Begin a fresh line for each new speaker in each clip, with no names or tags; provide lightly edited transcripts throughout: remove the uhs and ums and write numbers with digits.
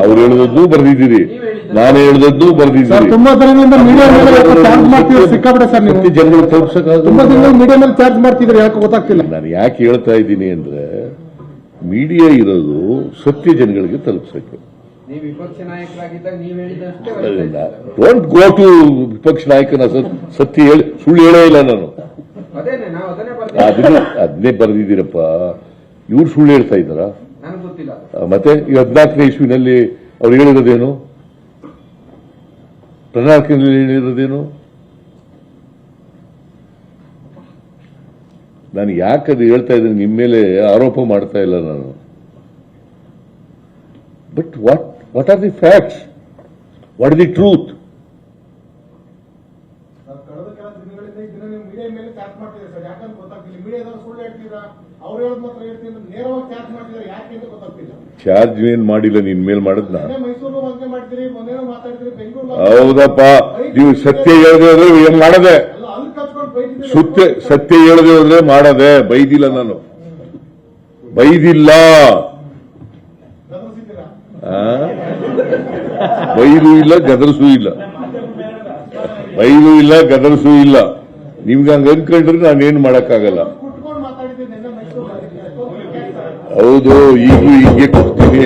ಅವ್ರು ಹೇಳಿದದ್ದು ಬರ್ದಿದ್ದೀರಿ, ನಾನು ಹೇಳಿದದ್ದು ಬರ್ದಿದ್ದೀರಿ.
ತುಂಬಾ ದಿನಗಳಿಂದ ಮೀಡಿಯಾ ಮೇಲೆ ಚಾರ್ಜ್ ಮಾಡ್ತಿದ್ರೆ ಸಿಕ್ಕಾಬಿಟ್ಟೆ ಸರ್. ನೀವು
ಜನಗಳು ತಲುಪಿಸಕ್ಕಾಗ
ತುಂಬಾ ದಿನದಿಂದ ಮೀಡಿಯಾ ಮೇಲೆ ಚಾರ್ಜ್ ಮಾಡ್ತಿದ್ರೆ ಯಾಕೆ ಗೊತ್ತಾಗ್ತಿಲ್ಲ.
ನಾನು ಯಾಕೆ ಹೇಳ್ತಾ ಇದ್ದೀನಿ ಅಂದ್ರೆ ಮೀಡಿಯಾ ಇರೋದು ಸತ್ಯ ಜನಗಳಿಗೆ ತಲುಪಿಸಕ್ಕೆ.
ವಿಪಕ್ಷ ನಾಯಕರಾಗಿದ್ದಾಗ ನೀವು ಹೇಳಿದಷ್ಟೇ.
ಡೋಂಟ್ ಗೋ ಟು ವಿಪಕ್ಷ ನಾಯಕನ ಸತ್ಯ ಹೇಳಿ ಸುಳ್ಳು ಹೇಳೇ ಇಲ್ಲ ನಾನು. ಅದನ್ನೇ ಬರ್ದಿದ್ದೀರಪ್ಪ. ಇವ್ರು ಸುಳ್ಳು ಹೇಳ್ತಾ ಇದ್ದಾರ? ಮತ್ತೆ ಈ 14ನೇ ಇಸ್ವಿನಲ್ಲಿ ಅವ್ರು ಹೇಳಿರೋದೇನು? ಪ್ರಣಾಳಿಕೆಯಲ್ಲಿ ಹೇಳಿರೋದೇನು? ನಾನು ಯಾಕದು ಹೇಳ್ತಾ ಇದ್ದೀನಿ, ನಿಮ್ಮ ಮೇಲೆ ಆರೋಪ ಮಾಡ್ತಾ ಇಲ್ಲ ನಾನು. But what are the facts? What is the truth? Charge ಏನ್ ಮಾಡಿಲ್ಲ, ನಿನ್ ಮೇಲೆ ಮಾಡದ್ನ? ಹೌದಪ್ಪ, ನೀವು ಸತ್ಯ ಹೇಳದೆ ಹೋದ್ರೆ ಏನ್ ಮಾಡದೆ? ಸತ್ಯ ಹೇಳದೆ ಹೋದ್ರೆ ಮಾಡದೆ. ಬೈದಿಲ್ಲ, ನಾನು ಬೈದಿಲ್ಲ. ಬೈದು ಇಲ್ಲ, ಗದರ್ಸೂ ಇಲ್ಲ. ಬೈದು ಇಲ್ಲ, ಗದರ್ಸೂ ಇಲ್ಲ. ನಿಮ್ಗೆ ಹಂಗ ಅನ್ಕೊಂಡ್ರೆ ನಾನೇನು ಮಾಡಕ್ಕಾಗಲ್ಲ. ಹೌದು, ಈಗಲೂ ಹೀಗೆ ಕೊಡ್ತೀನಿ.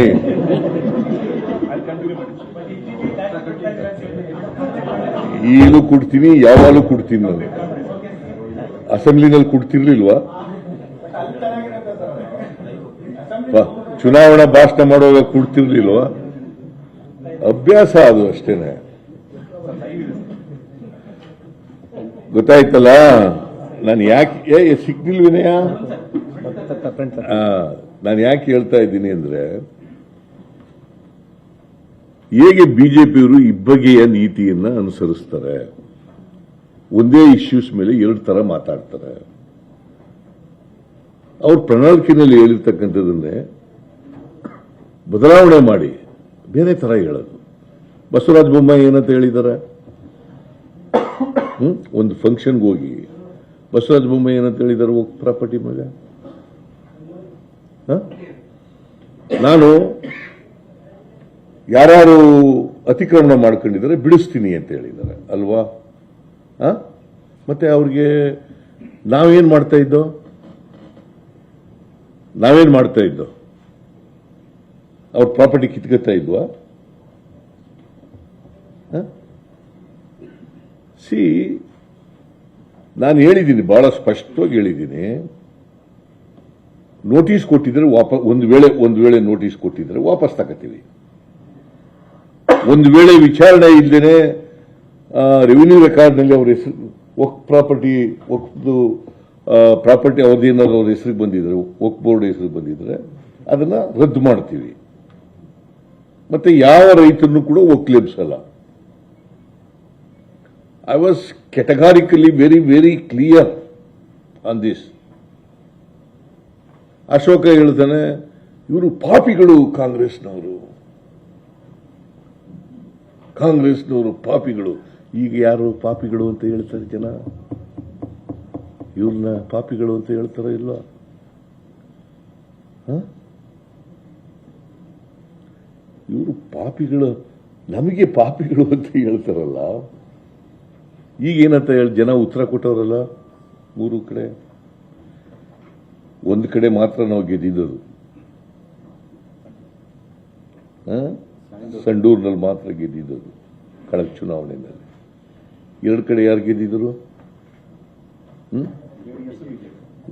ಈಗಲೂ ಕೊಡ್ತೀನಿ, ಯಾವಾಗಲೂ ಕೊಡ್ತೀನಿ. ನಾನು ಅಸೆಂಬ್ಲಿನಲ್ಲಿ ಕೊಡ್ತಿರ್ಲಿಲ್ವಾ? ಚುನಾವಣಾ ಭಾಷಣ ಮಾಡುವಾಗ ಕೊಡ್ತಿರ್ಲಿಲ್ವಾ? ಅಭ್ಯಾಸ ಅದು ಅಷ್ಟೇನೆ. ಗೊತ್ತಾಯ್ತಲ್ಲ? ನಾನು ಯಾಕೆ ಸಿಗ್ನಿಲ್ ವಿನಯ, ನಾನು ಯಾಕೆ ಹೇಳ್ತಾ ಇದ್ದೀನಿ ಅಂದ್ರೆ, ಹೇಗೆ ಬಿಜೆಪಿಯವರು ಇಬ್ಬಗೆಯ ನೀತಿಯನ್ನ ಅನುಸರಿಸ್ತಾರೆ. ಒಂದೇ ಇಶ್ಯೂಸ್ ಮೇಲೆ ಎರಡು ತರ ಮಾತಾಡ್ತಾರೆ. ಅವ್ರ ಪ್ರಣಾಳಿಕೆಯಲ್ಲಿ ಹೇಳಿರ್ತಕ್ಕಂಥದ್ದನ್ನೇ ಬದಲಾವಣೆ ಮಾಡಿ ಬೇರೆ ತರ ಹೇಳೋದು. ಬಸವರಾಜ ಬೊಮ್ಮಾಯಿ ಏನಂತ ಹೇಳಿದ್ದಾರೆ? ಒಂದು ಫಂಕ್ಷನ್ಗೆ ಹೋಗಿ ಬಸವರಾಜ ಬೊಮ್ಮಾಯಿ ಏನಂತ ಹೇಳಿದ್ದಾರೆ ಪ್ರಾಪರ್ಟಿ ಮೇಲೆ? ನಾನು ಯಾರು ಅತಿಕ್ರಮಣ ಮಾಡ್ಕೊಂಡಿದ್ದಾರೆ ಬಿಡಿಸ್ತೀನಿ ಅಂತ ಹೇಳಿದ್ದಾರೆ ಅಲ್ವಾ? ಮತ್ತೆ ಅವ್ರಿಗೆ ನಾವೇನ್ ಮಾಡ್ತಾ ಇದ್ದೋ? ಅವ್ರ ಪ್ರಾಪರ್ಟಿ ಕಿತ್ಕೊತಾ ಇದ್ವಾ? ನಾನು ಹೇಳಿದ್ದೀನಿ, ಬಹಳ ಸ್ಪಷ್ಟವಾಗಿ ಹೇಳಿದ್ದೀನಿ. ನೋಟಿಸ್ ಕೊಟ್ಟಿದ್ರೆ ಒಂದು ವೇಳೆ ನೋಟಿಸ್ ಕೊಟ್ಟಿದ್ರೆ ವಾಪಸ್ ತಗೋತೀವಿ. ಒಂದು ವೇಳೆ ವಿಚಾರಣೆ ಇಲ್ಲದೇನೆ ರೆವಿನ್ಯೂ ರೆಕಾರ್ಡ್ನಲ್ಲಿ ಅವ್ರ ಹೆಸರು ಪ್ರಾಪರ್ಟಿ ಅವ್ರದ್ದೇನಾದ್ರು ಅವ್ರ ಹೆಸರಿಗೆ ಬಂದಿದ್ರೆ, ವಕ್ಫ್ ಬೋರ್ಡ್ ಹೆಸರಿಗೆ ಬಂದಿದ್ರೆ ಅದನ್ನ ರದ್ದು ಮಾಡ್ತೀವಿ. ಮತ್ತೆ ಯಾವ ರೈತರನ್ನು ಕೂಡ ಒಕ್ಲೇಬ್ಸಲ್ಲ. I was categorically very clear on this. Ashoka ಹೇಳ್ತಾನೆ, ಇವರು ಪಾಪಿಗಳು, ಕಾಂಗ್ರೆಸ್ನವರು ಪಾಪಿಗಳು. ಈಗ ಯಾರು ಪಾಪಿಗಳು ಅಂತ ಹೇಳ್ತಾರೆ ಜನ? ಇವ್ರನ್ನ ಪಾಪಿಗಳು ಅಂತ ಹೇಳ್ತಾರ ಇಲ್ಲ? ಇವರು ಪಾಪಿಗಳು, ನಮಗೆ ಪಾಪಿಗಳು ಅಂತ ಹೇಳ್ತಾರಲ್ಲ. ಈಗ ಏನಂತ ಹೇಳಿ ಜನ ಉತ್ತರ ಕೊಟ್ಟವರಲ್ಲ. ಮೂರು ಕಡೆ, ಒಂದು ಕಡೆ ಮಾತ್ರ ನಾವು ಗೆದ್ದಿದ್ದದು, ಸಂಡೂರಿನಲ್ಲಿ ಮಾತ್ರ ಗೆದ್ದಿದ್ದದು ಕಳೆದ ಚುನಾವಣೆಯಲ್ಲಿ. ಎರಡು ಕಡೆ ಯಾರು ಗೆದ್ದಿದ್ರು?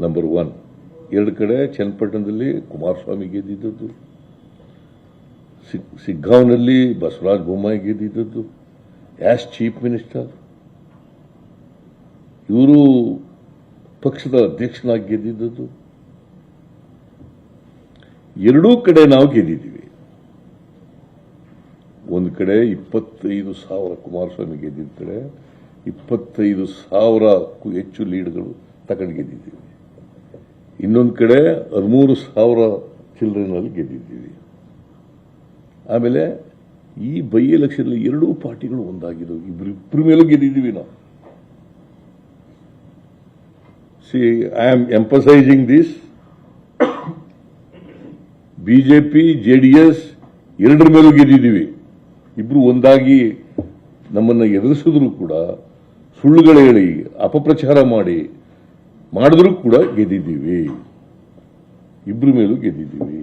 ನಂಬರ್ 1. ಎರಡು ಕಡೆ ಚನ್ನಪಟ್ಟಣದಲ್ಲಿ ಕುಮಾರಸ್ವಾಮಿ ಗೆದ್ದಿದ್ದದ್ದು, ಸಿಗ್ಗಾಂವ್ನಲ್ಲಿ ಬಸವರಾಜ ಬೊಮ್ಮಾಯಿ ಗೆದ್ದಿದ್ದದ್ದು ಆಸ್ ಚೀಫ್ ಮಿನಿಸ್ಟರ್. ಇವರು ಪಕ್ಷದ ಅಧ್ಯಕ್ಷನಾಗಿ ಗೆದ್ದಿದ್ದದ್ದು. ಎರಡೂ ಕಡೆ ನಾವು ಗೆದ್ದಿದ್ದೀವಿ. ಒಂದು ಕಡೆ 25,000 ಕುಮಾರಸ್ವಾಮಿ ಗೆದ್ದಿದ್ದ ಕಡೆ 25,000ಕ್ಕೂ ಹೆಚ್ಚು ಲೀಡ್ಗಳು ತಗೊಂಡು ಗೆದ್ದಿದ್ದೀವಿ. ಇನ್ನೊಂದು ಕಡೆ 13,000 ಚಿಲ್ಡ್ರನ್ನಲ್ಲಿ ಗೆದ್ದಿದ್ದೀವಿ. ಆಮೇಲೆ ಈ ಬೈ ಎಲೆಕ್ಷನ್ ಎರಡೂ ಪಾರ್ಟಿಗಳು ಒಂದಾಗಿದ್ದವು. ಇಬ್ಬರ ಮೇಲೂ ಗೆದ್ದಿದ್ದೀವಿ ನಾವು. See, I am emphasizing this. BJP, JDS ಎರಡರ ಮೇಲೂ ಗೆದ್ದಿದ್ದೀವಿ. ಇಬ್ರು ಒಂದಾಗಿ ನಮ್ಮನ್ನ ಎದುರಿಸಿದ್ರು ಕೂಡ ಸುಳ್ಳುಗಳು ಹೇಳಿ ಅಪಪ್ರಚಾರ ಮಾಡಿದ್ರೂ ಕೂಡ ಗೆದ್ದಿದ್ದೀವಿ. ಇಬ್ರ ಮೇಲೂ ಗೆದ್ದಿದ್ದೀವಿ.